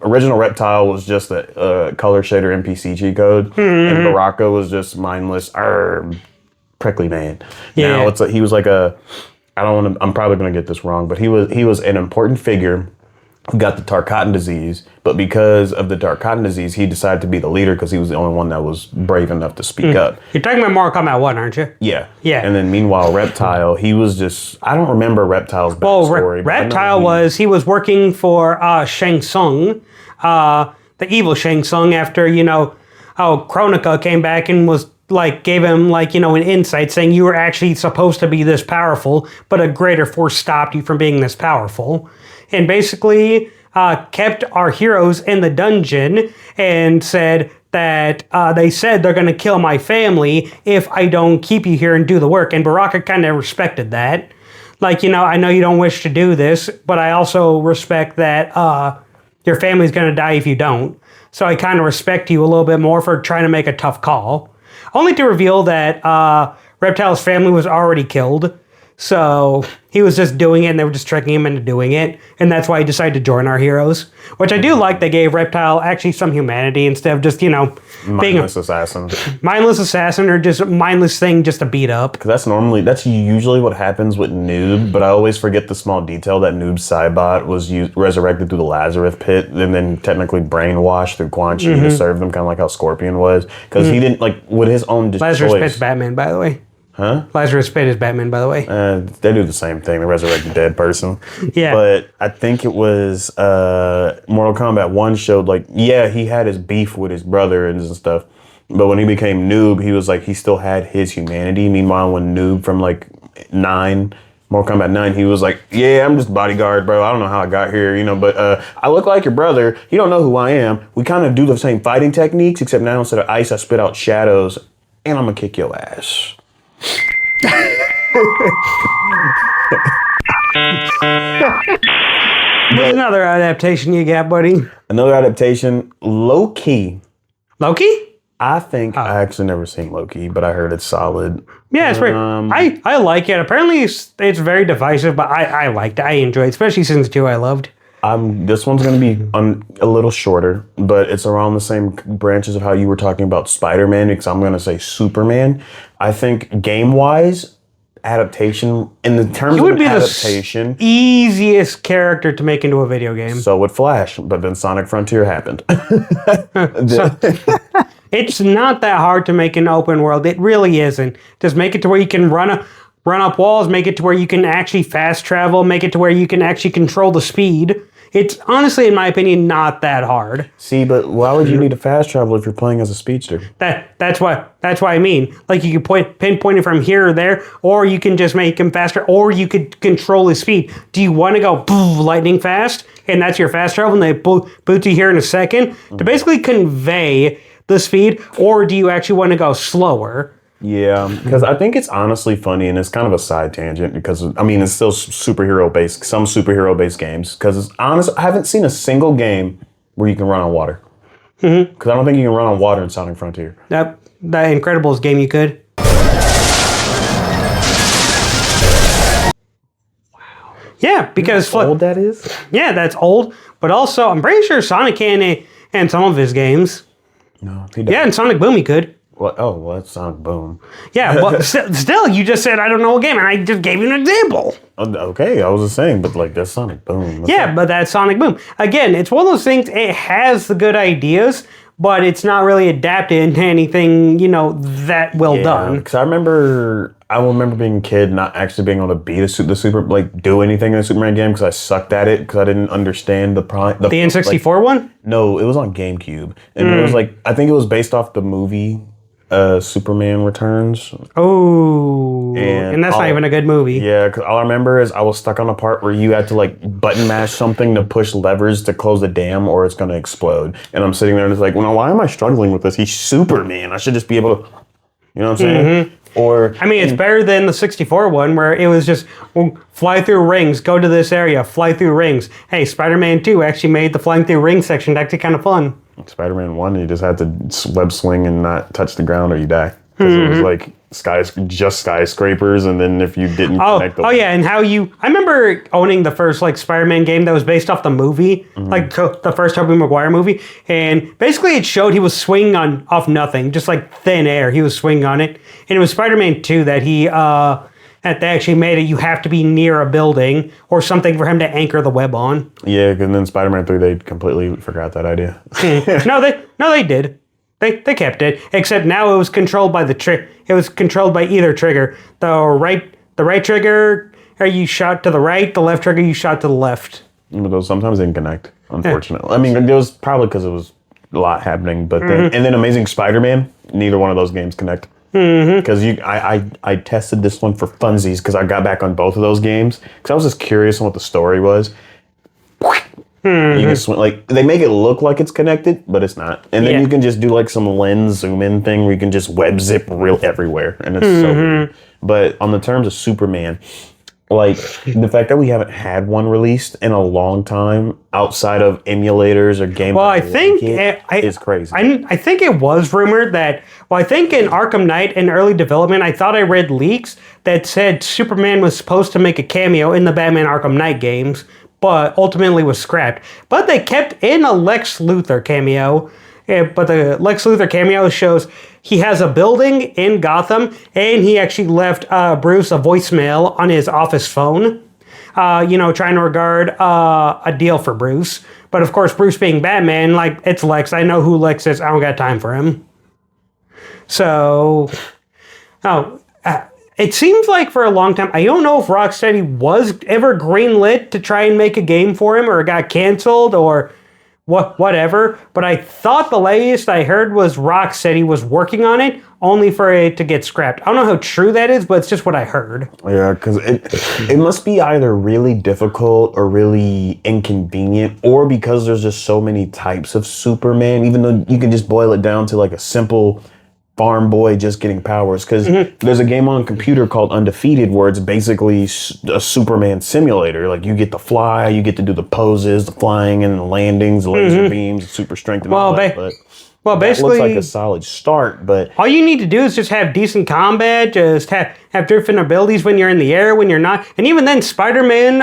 original Reptile was just a color shader NPC cheat code, and Baraka was just mindless prickly man. Yeah. Now he was like I'm probably gonna get this wrong, but he was an important figure who got the Tarkatan disease, but because of the Tarkatan disease, he decided to be the leader because he was the only one that was brave enough to speak up. You're talking about Mortal Kombat 1, aren't you? Yeah. Yeah. And then meanwhile, Reptile, he was just, I don't remember Reptile's backstory. Reptile he was working for Shang Tsung, the evil Shang Tsung, after, Kronika came back and was gave him an insight saying you were actually supposed to be this powerful, but a greater force stopped you from being this powerful. And basically kept our heroes in the dungeon and said that they said they're going to kill my family if I don't keep you here and do the work. And Baraka kind of respected that. I know you don't wish to do this, but I also respect that your family's going to die if you don't. So I kind of respect you a little bit more for trying to make a tough call. Only to reveal that Reptile's family was already killed. So he was just doing it, and they were just tricking him into doing it. And that's why he decided to join our heroes. Which I do like. They gave Reptile actually some humanity instead of just, being a mindless assassin or just a mindless thing just to beat up. Because that's usually what happens with Noob, but I always forget the small detail that Noob's Cybot was resurrected through the Lazarus pit and then technically brainwashed through Quan Chi to serve them, kind of like how Scorpion was. Because he didn't, with his own Lazarus Pit's Batman, by the way. Huh? Lazarus Pit is Batman, by the way. They do the same thing. They resurrect a dead person. Yeah. But I think it was Mortal Kombat 1 showed, he had his beef with his brother and stuff. But when he became Noob, he was he still had his humanity. Meanwhile, when Noob from Mortal Kombat 9, he was yeah, I'm just bodyguard, bro. I don't know how I got here, but I look like your brother. You don't know who I am. We kind of do the same fighting techniques, except now instead of ice, I spit out shadows, and I'm going to kick your ass. What's another adaptation you got, buddy? Another adaptation, Loki. Loki? I think I actually never seen Loki, but I heard it's solid. Yeah, it's pretty. I like it. Apparently, it's very divisive, but I liked it. I enjoyed it, especially since 2 I loved. This one's going to be a little shorter, but it's around the same branches of how you were talking about Spider-Man, because I'm going to say Superman. I think game-wise, adaptation, in the terms of adaptation, the easiest character to make into a video game. So would Flash, but then Sonic Frontier happened. It's not that hard to make an open world. It really isn't. Just make it to where you can run up walls, make it to where you can actually fast travel, make it to where you can actually control the speed. It's honestly, in my opinion, not that hard. See, but why would you need to fast travel if you're playing as a speedster? That's what I mean. You could pinpoint it from here or there, or you can just make him faster, or you could control his speed. Do you want to go lightning fast, and that's your fast travel, and they boot you here in a second to basically convey the speed, or do you actually want to go slower? Yeah, because I think it's honestly funny, and it's kind of a side tangent because, it's still some superhero-based games, because I haven't seen a single game where you can run on water. Because I don't think you can run on water in Sonic Frontier. That Incredibles game you could. Wow. Yeah, because... How old that is? Yeah, that's old, but also, I'm pretty sure Sonic can in some of his games. No, he doesn't. Yeah, in Sonic Boom he could. Well, that's Sonic Boom. Yeah, but still, you just said I don't know a game, and I just gave you an example. Okay, I was just saying, but that's Sonic Boom. But that's Sonic Boom. Again, it's one of those things, it has the good ideas, but it's not really adapted into anything, that well done. Because I remember being a kid, not actually being able to beat do anything in a Superman game because I sucked at it because I didn't understand the N64 one? No, it was on GameCube, and it was I think it was based off the movie Superman Returns. Oh, and that's not even a good movie. Yeah, because all I remember is I was stuck on a part where you had to button mash something to push levers to close the dam or it's going to explode. And I'm sitting there and it's why am I struggling with this? He's Superman. I should just be able to, you know what I'm saying? Or I mean, it's better than the 64 one where it was just fly through rings, go to this area, fly through rings. Hey, Spider-Man 2 actually made the flying through rings section actually kind of fun. Spider-Man 1, you just had to web swing and not touch the ground or you die. Because it was like just skyscrapers, and then if you didn't connect Oh yeah, and how I remember owning the first like Spider-Man game that was based off the movie, like the first Tobey Maguire movie, and basically it showed he was swinging off nothing, just like thin air. He was swinging on it, and it was Spider-Man 2 that that they actually made it. You have to be near a building or something for him to anchor the web on. Yeah, and then Spider-Man 3, they completely forgot that idea. No, they did. They kept it, except now it was controlled by it was controlled by either trigger. The right trigger, you shot to the right. The left trigger, you shot to the left. But those sometimes didn't connect, unfortunately. I mean, it was probably because it was a lot happening. But then Amazing Spider-Man, neither one of those games connect. Because I tested this one for funsies because I got back on both of those games because I was just curious on what the story was. You can swing, like they make it look like it's connected, but it's not. And then you can just do like some lens zoom in thing where you can just web zip real everywhere, and it's so weird. But on the terms of Superman, like the fact that we haven't had one released in a long time outside of emulators or games. Well, I think is crazy. I think it was rumored that. Well, I think in Arkham Knight in early development, I thought I read leaks that said Superman was supposed to make a cameo in the Batman Arkham Knight games, but ultimately was scrapped. But they kept in a Lex Luthor cameo. But the Lex Luthor cameo shows he has a building in Gotham, and he actually left Bruce a voicemail on his office phone, trying to regard a deal for Bruce. But of course, Bruce being Batman, like, it's Lex. I know who Lex is. I don't got time for him. So, it seems like for a long time, I don't know if Rocksteady was ever greenlit to try and make a game for him, or it got canceled, or whatever. But I thought the latest I heard was Rocksteady was working on it, only for it to get scrapped. I don't know how true that is, but it's just what I heard. Yeah, because it must be either really difficult or really inconvenient, or because there's just so many types of Superman, even though you can just boil it down to like a simple farm boy just getting powers, because there's a game on a computer called Undefeated where it's basically a Superman simulator. Like you get to fly, you get to do the poses, the flying and the landings, the laser beams, super strength and all that. But basically, that looks like a solid start, but all you need to do is just have decent combat, just have different abilities when you're in the air, when you're not. And even then, Spider-Man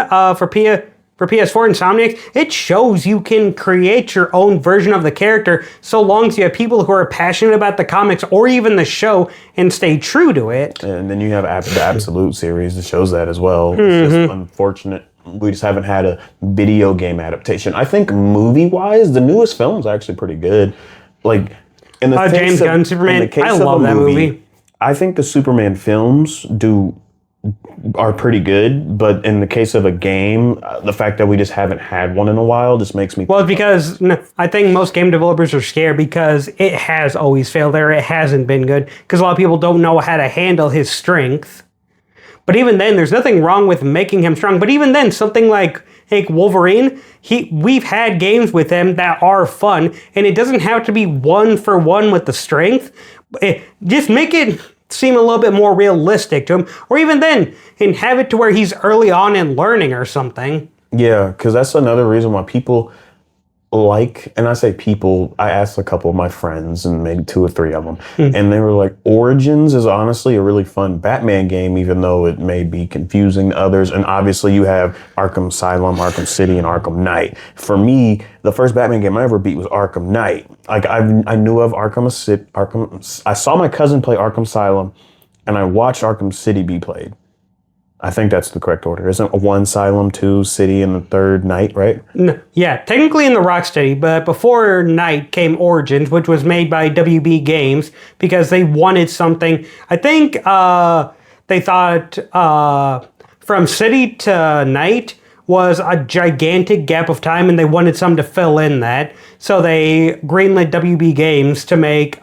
for PS4 Insomniac, it shows you can create your own version of the character so long as you have people who are passionate about the comics or even the show and stay true to it. And then you have the Absolute series that shows that as well. It's just unfortunate. We just haven't had a video game adaptation. I think movie-wise, the newest film is actually pretty good. Like in the James Gunn Superman, I love that movie. I think the Superman films are pretty good, but in the case of a game, the fact that we just haven't had one in a while just makes me... Well, it's because I think most game developers are scared because it has always failed there. It hasn't been good because a lot of people don't know how to handle his strength. But even then, there's nothing wrong with making him strong. But even then, something like Wolverine, we've had games with him that are fun, and it doesn't have to be one for one with the strength. Just make it seem a little bit more realistic to him, or even then, and have it to where he's early on in learning or something. Yeah, because that's another reason why people and I say people, I asked a couple of my friends, and maybe 2 or 3 of them, and they were like, Origins is honestly a really fun Batman game, even though it may be confusing to others. And obviously you have Arkham Asylum, Arkham City, and Arkham Knight. For me, the first Batman game I ever beat was Arkham Knight. Like I knew of Arkham City, I saw my cousin play Arkham Asylum, and I watched Arkham City be played. I think that's the correct order. Isn't 1 Asylum, 2 City, and the 3rd Knight, right? No, yeah, technically in the Rocksteady, but before Knight came Origins, which was made by WB Games because they wanted something. I think they thought from City to Knight was a gigantic gap of time, and they wanted something to fill in that. So they greenlit WB Games to make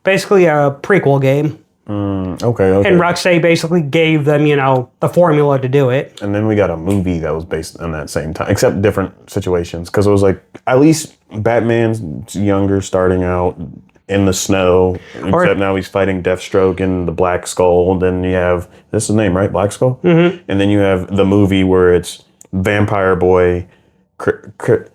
basically a prequel game. Okay. And Rocksteady basically gave them, the formula to do it. And then we got a movie that was based on that same time, except different situations. Because it was like, at least Batman's younger, starting out. in the snow. Except now he's fighting Deathstroke and the Black Skull. And then you have, this is the name, right? Black Skull? Mm-hmm. And then you have the movie where it's Vampire Boy.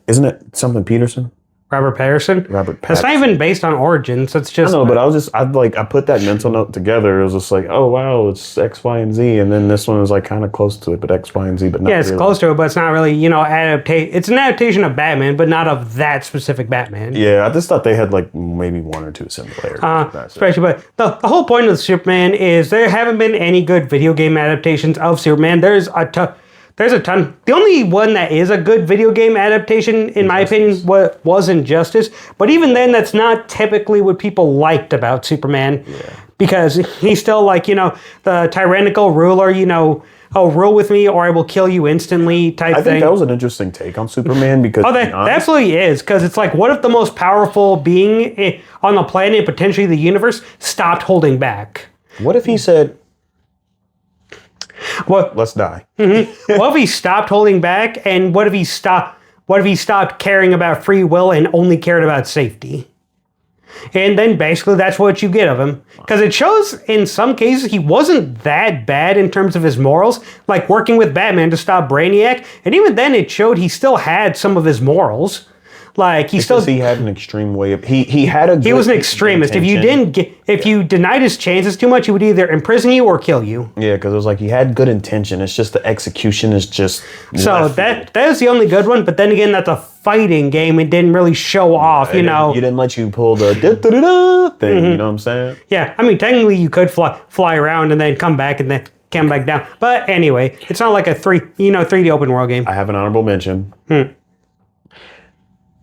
Isn't it something Peterson? Robert Patterson? It's not even based on Origins. It's just... I know, but I put that mental note together. It was just like, oh, wow, it's X, Y, and Z. And then this one is like kind of close to it, but X, Y, and Z, but not it's really. Close to it, but it's not really, it's an adaptation of Batman, but not of that specific Batman. Yeah, I just thought they had like maybe one or two similarities. Especially, but the whole point of Superman is there haven't been any good video game adaptations of Superman. There's a ton. The only one that is a good video game adaptation, in my opinion, was Injustice. But even then, that's not typically what people liked about Superman. Yeah. Because he's still like, the tyrannical ruler, oh, rule with me or I will kill you instantly type thing. I think that was an interesting take on Superman because... that absolutely is. Because it's like, what if the most powerful being on the planet, potentially the universe, stopped holding back? What if he said... What? Let's die. Mm-hmm. What if he stopped holding back, and what if he stopped caring about free will and only cared about safety? And then basically that's what you get of him. Because it shows in some cases he wasn't that bad in terms of his morals, like working with Batman to stop Brainiac. And even then it showed he still had some of his morals. Like he had an extreme way of he was an extremist. If you denied his chances too much, he would either imprison you or kill you. Yeah, because it was like he had good intention. It's just the execution is just so that is the only good one. But then again, that's a fighting game. It didn't really show off. You didn't let you pull the thing. Mm-hmm. You know what I'm saying? Yeah, I mean technically you could fly around and then come back and then come back down. But anyway, it's not like a 3D open world game. I have an honorable mention.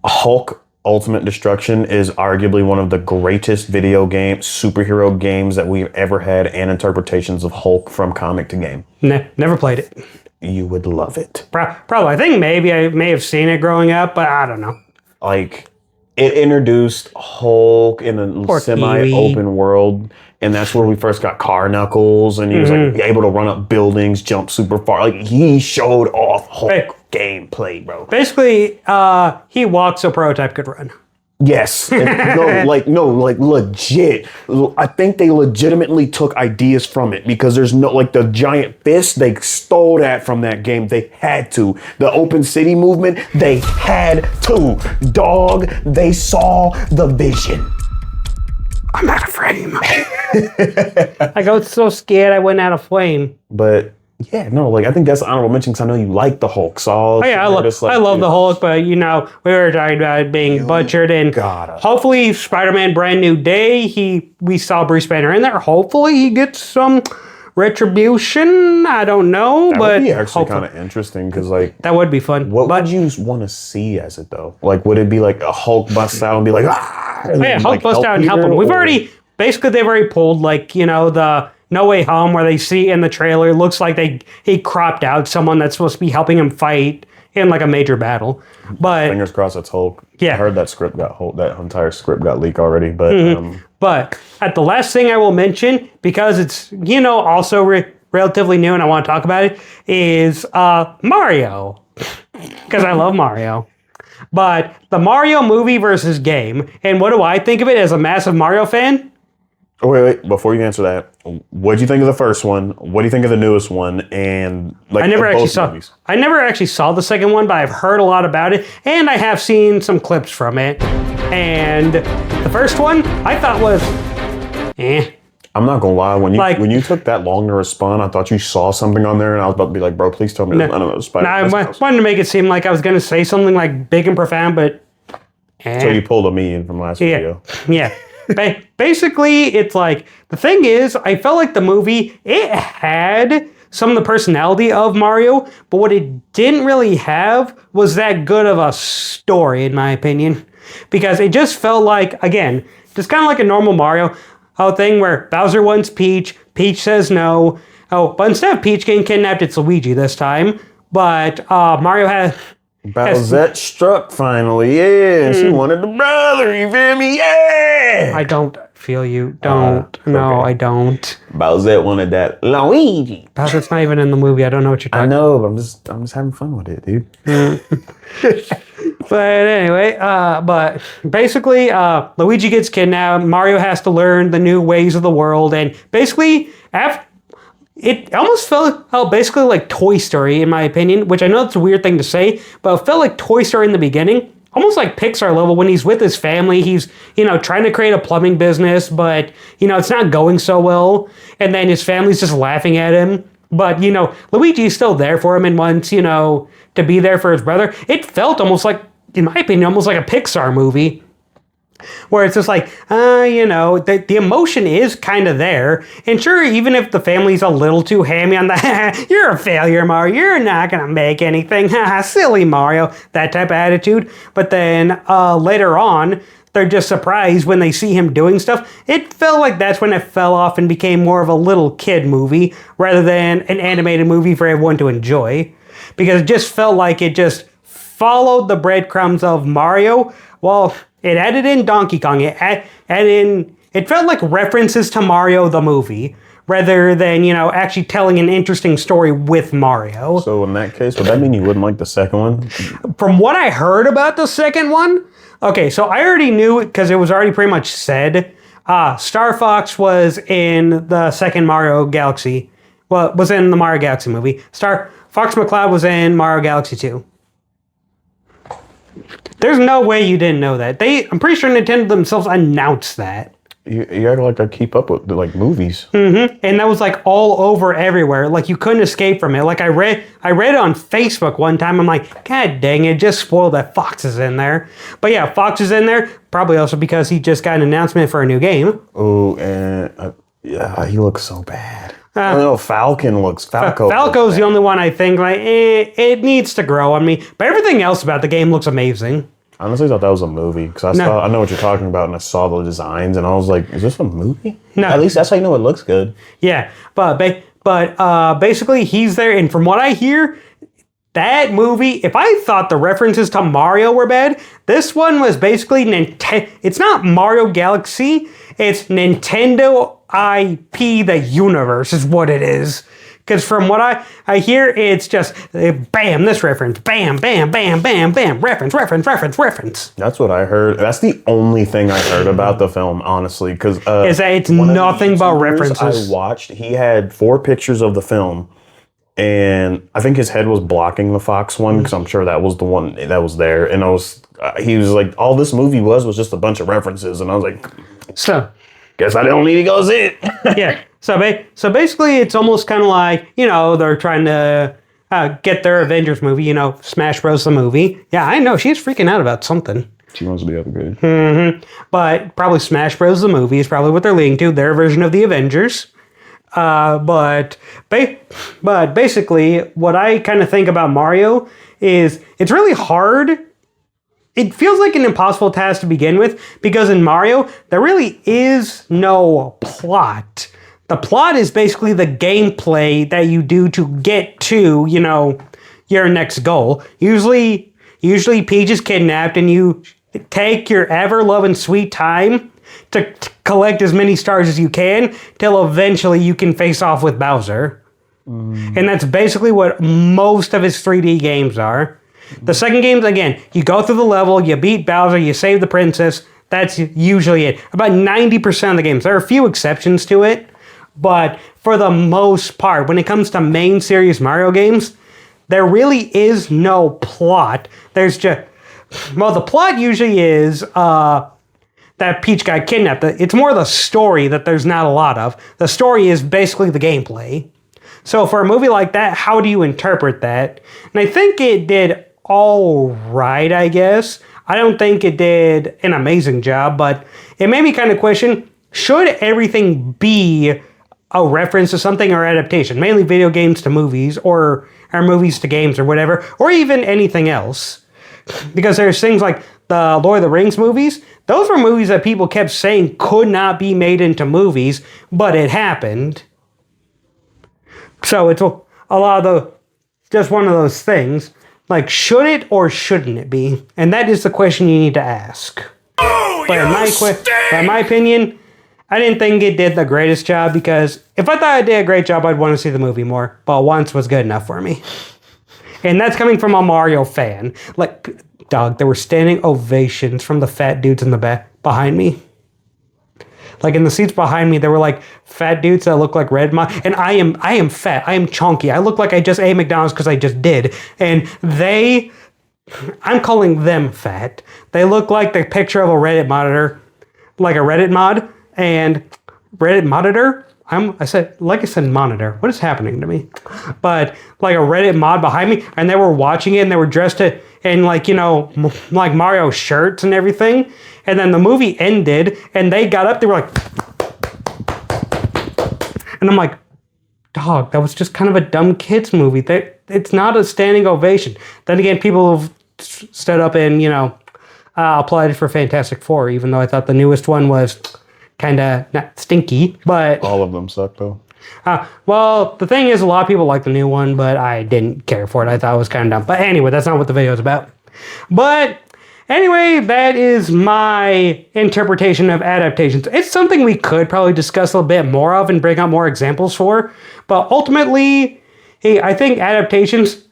Hulk Ultimate Destruction is arguably one of the greatest superhero games that we've ever had, and interpretations of Hulk from comic to game. Never played it. You would love it. Probably. I think maybe I may have seen it growing up, but I don't know. Like, it introduced Hulk in a semi-open world, and that's where we first got Car Knuckles, and he was like able to run up buildings, jump super far. Like, he showed off Hulk gameplay, bro. Basically, he walked so Prototype could run. Yes. Legit. I think they legitimately took ideas from it because there's no, like the giant fist, they stole that from that game. They had to. The open city movement, they had to. Dog, they saw the vision. I'm out of frame. I got so scared I went out of flame. But yeah, no, like I think that's an honorable mention because I know you like the Hulk. So I love the Hulk, but we were talking about it being butchered, and hopefully Spider-Man Brand New Day, we saw Bruce Banner in there. Hopefully he gets some retribution. I don't know, but would be actually kind of interesting because like that would be fun. What would you want to see as it though? Like, would it be like a Hulk bust out and be like, Hulk bust out and help him? They've already pulled like the No Way Home, where they see in the trailer, looks like he cropped out someone that's supposed to be helping him fight in like a major battle. But fingers crossed it's Hulk. Yeah, I heard that entire script got leaked already. But but at the last thing I will mention, because it's also relatively new and I want to talk about it, is Mario, because I love Mario. But the Mario movie versus game, and what do I think of it as a massive Mario fan? Oh, wait, before you answer that, what do you think of the first one? What do you think of the newest one? And like, I never actually saw the second one, but I've heard a lot about it, and I have seen some clips from it. And the first one I thought was, I'm not gonna lie, when you took that long to respond, I thought you saw something on there, and I was about to be like, bro, please tell me. I don't know. I wanted to make it seem like I was gonna say something like big and profound, but. So you pulled a me in from last video. Yeah. Basically, it's like, the thing is, I felt like the movie, it had some of the personality of Mario, but what it didn't really have was that good of a story, in my opinion. Because it just felt like, again, just kind of like a normal Mario thing where Bowser wants Peach, Peach says no. Oh, but instead of Peach getting kidnapped, it's Luigi this time. But Mario has... Bowsette struck finally, yeah. She wanted the brother, you feel me? Yeah! I don't feel you. Don't. No, okay. I don't. Bowsette wanted that Luigi. Bowsette's not even in the movie. I don't know what you're talking about. I know, but I'm just having fun with it, dude. But anyway, but basically, Luigi gets kidnapped. Mario has to learn the new ways of the world, and basically, it almost felt basically like Toy Story, in my opinion. Which I know it's a weird thing to say, but it felt like Toy Story in the beginning, almost like Pixar level when he's with his family. He's trying to create a plumbing business, but it's not going so well, and then his family's just laughing at him. But Luigi's still there for him and wants to be there for his brother. It felt almost like, in my opinion, almost like a Pixar movie, where it's just like, the emotion is kind of there. And sure, even if the family's a little too hammy on the, you're a failure, Mario, you're not going to make anything, silly Mario, that type of attitude. But then later on, they're just surprised when they see him doing stuff. It felt like that's when it fell off and became more of a little kid movie rather than an animated movie for everyone to enjoy. Because it just felt like it just followed the breadcrumbs of Mario. Well, it added in Donkey Kong. It felt like references to Mario the movie rather than, actually telling an interesting story with Mario. So in that case, would that mean you wouldn't like the second one? From what I heard about the second one, okay, so I already knew it because it was already pretty much said. Star Fox was in the second Mario Galaxy. Well, was in the Mario Galaxy movie. Fox McCloud was in Mario Galaxy 2. There's no way you didn't know that. I'm pretty sure Nintendo themselves announced that. You act like I keep up with movies. Mm-hmm. And that was all over everywhere. Like you couldn't escape from it. Like I read it on Facebook one time. I'm like, God dang it, just spoiled that Fox is in there. But yeah, Fox is in there. Probably also because he just got an announcement for a new game. Oh, and yeah, he looks so bad. I don't know, Falco's looks the only one I think it needs to grow on me. But everything else about the game looks amazing. I honestly thought that was a movie because I know what you're talking about, and I saw the designs, and I was like, "Is this a movie?" No, at least that's how you know it looks good. Yeah, but basically he's there, and from what I hear, that movie, if I thought the references to Mario were bad, this one was basically It's not Mario Galaxy, it's Nintendo IP, the universe is what it is. Because from what I hear, it's just bam, this reference, bam, bam, bam, bam, bam, reference. That's what I heard. That's the only thing I heard about the film, honestly. Because is that it's nothing but references. I watched, he had 4 pictures of the film, and I think his head was blocking the Fox one because I'm sure that was the one that was there. And he was like, all this movie was just a bunch of references, and I was like, so guess I don't need to go see it. Yeah. So basically, it's almost kind of like, they're trying to get their Avengers movie, Smash Bros. The movie. Yeah, I know. She's freaking out about something. She wants to be upgraded. Mm-hmm. But probably Smash Bros. The movie is probably what they're leading to, their version of the Avengers. But basically, what I kind of think about Mario is it's really hard. It feels like an impossible task to begin with because in Mario, there really is no plot. The plot is basically the gameplay that you do to get to, your next goal. Usually Peach is kidnapped and you take your ever-loving sweet time to collect as many stars as you can till eventually you can face off with Bowser. And that's basically what most of his 3D games are. The second games, again, you go through the level, you beat Bowser, you save the princess. That's usually it. About 90% of the games. There are a few exceptions to it. But for the most part, when it comes to main series Mario games, there really is no plot. There's just... Well, the plot usually is that Peach got kidnapped. It's more the story that there's not a lot of. The story is basically the gameplay. So for a movie like that, how do you interpret that? And I think it did all right, I guess. I don't think it did an amazing job, but it made me kind of question, should everything be a reference to something or adaptation? Mainly video games to movies or movies to games or whatever, or even anything else. Because there's things like the Lord of the Rings movies. Those were movies that people kept saying could not be made into movies, but it happened. So it's a lot of just one of those things. Like, should it or shouldn't it be? And that is the question you need to ask. Oh, but in my opinion, I didn't think it did the greatest job because if I thought it did a great job, I'd want to see the movie more. But once was good enough for me. And that's coming from a Mario fan. Like, Dog, there were standing ovations from the fat dudes in the back behind me. Like in the seats behind me, there were like fat dudes that look like red mod. And I am fat. I am chunky. I look like I just ate McDonald's because I just did. And I'm calling them fat. They look like the picture of a Reddit monitor, like a Reddit mod. And Reddit monitor, I said monitor. What is happening to me? But like a Reddit mod behind me, and they were watching it, and they were dressed in like, you know, like Mario shirts and everything. And then the movie ended, and they got up, they were like, and I'm like, dog, that was just kind of a dumb kids movie. It's not a standing ovation. Then again, people have stood up and, you know, applauded for Fantastic Four, even though I thought the newest one was kind of not stinky, but All of them suck, though. well, the thing is, a lot of people like the new one, but I didn't care for it. I thought it was kind of dumb. But anyway, that's not what the video is about. But anyway, that is my interpretation of adaptations. It's something we could probably discuss a little bit more of and bring up more examples for. But ultimately, hey, I think adaptations,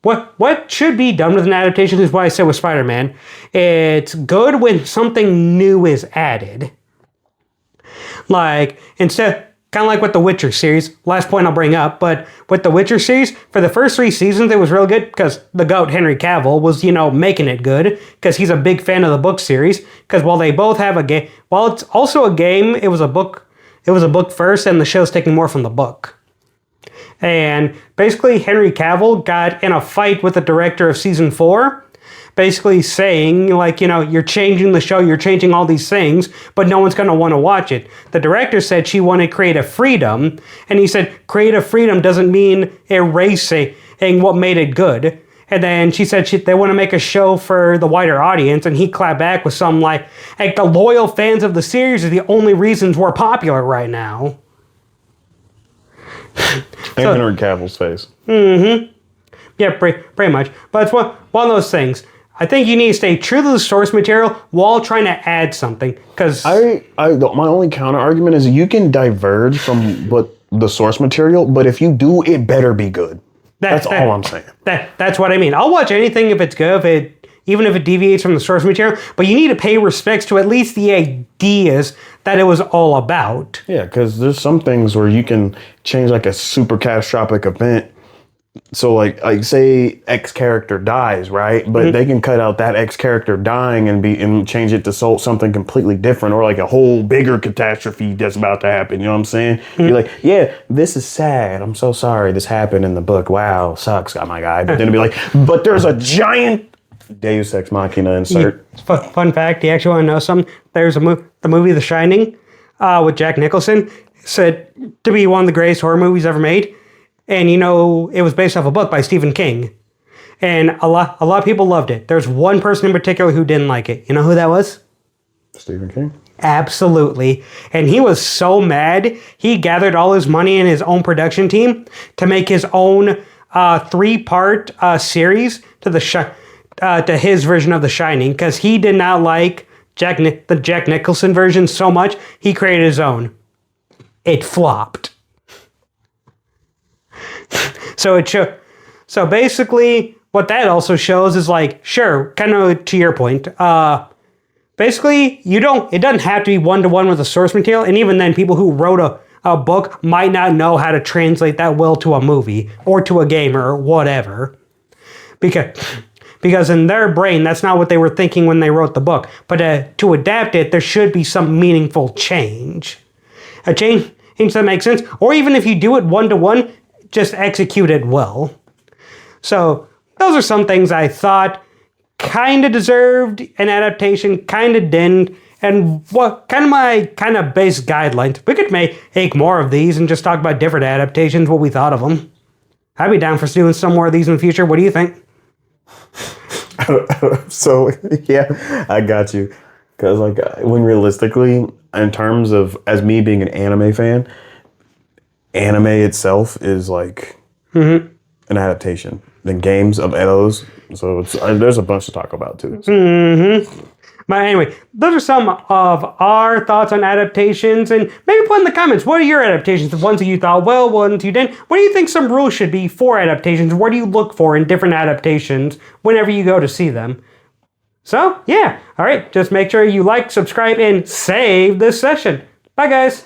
what should be done with an adaptation is what I said with Spider-Man. It's good when something new is added. Like, instead, kind of like with the Witcher series, last point I'll bring up, but with the Witcher series, for the first 3 seasons, it was real good because the GOAT, Henry Cavill, was, you know, making it good because he's a big fan of the book series. Because while they both have a game, while it's also a game, it was a book first, and the show's taking more from the book. And basically, Henry Cavill got in a fight with the director of season 4, basically saying, like, you know, you're changing the show, you're changing all these things, but no one's going to want to watch it. The director said she wanted creative freedom, and he said creative freedom doesn't mean erasing what made it good. And then she said they want to make a show for the wider audience, and he clapped back with something like the loyal fans of the series are the only reasons we're popular right now. And Henry Cavill's face. Mm-hmm. Yeah, pretty much. But it's one of those things. I think you need to stay true to the source material while trying to add something. Because my only counter argument is you can diverge from what the source material, but if you do, it better be good. That's all I'm saying. That's what I mean. I'll watch anything if it's good, even if it deviates from the source material. But you need to pay respects to at least the ideas that it was all about. Yeah, because there's some things where you can change like a super catastrophic event. So like say X character dies, right? But they can cut out that X character dying and change it to something completely different, or like a whole bigger catastrophe that's about to happen. You know what I'm saying? You're like, yeah, this is sad. I'm so sorry this happened in the book. Wow, sucks, my guy. But then it'd be like, but there's a giant Deus Ex Machina insert. Fun fact, you actually want to know something? There's the movie The Shining with Jack Nicholson, said to be one of the greatest horror movies ever made. And, you know, it was based off a book by Stephen King. And a lot of people loved it. There's one person in particular who didn't like it. You know who that was? Stephen King? Absolutely. And he was so mad, he gathered all his money in his own production team to make his own 3-part series to his version of The Shining, because he did not like the Jack Nicholson version so much, he created his own. It flopped. So basically, what that also shows is like, sure, kind of to your point. Basically, it doesn't have to be one-to-one with the source material, and even then, people who wrote a book might not know how to translate that well to a movie or to a game or whatever, because in their brain, that's not what they were thinking when they wrote the book. But to adapt it, there should be some meaningful change, a change that makes sense, or even if you do it one-to-one. Just execute it well. So those are some things I thought kind of deserved an adaptation, kind of didn't, and what kind of my base guidelines. We could make more of these and just talk about different adaptations, what we thought of them. I'd be down for doing some more of these in the future. What do you think? So yeah, I got you. Because like when realistically, in terms of as me being an anime fan, anime itself is like an adaptation. The games of those, so there's a bunch to talk about too. So. But anyway, those are some of our thoughts on adaptations, and maybe put in the comments, what are your adaptations? The ones that you thought, well, ones you didn't. What do you think some rules should be for adaptations? What do you look for in different adaptations whenever you go to see them? So, yeah. All right. Just make sure you like, subscribe, and save this session. Bye, guys.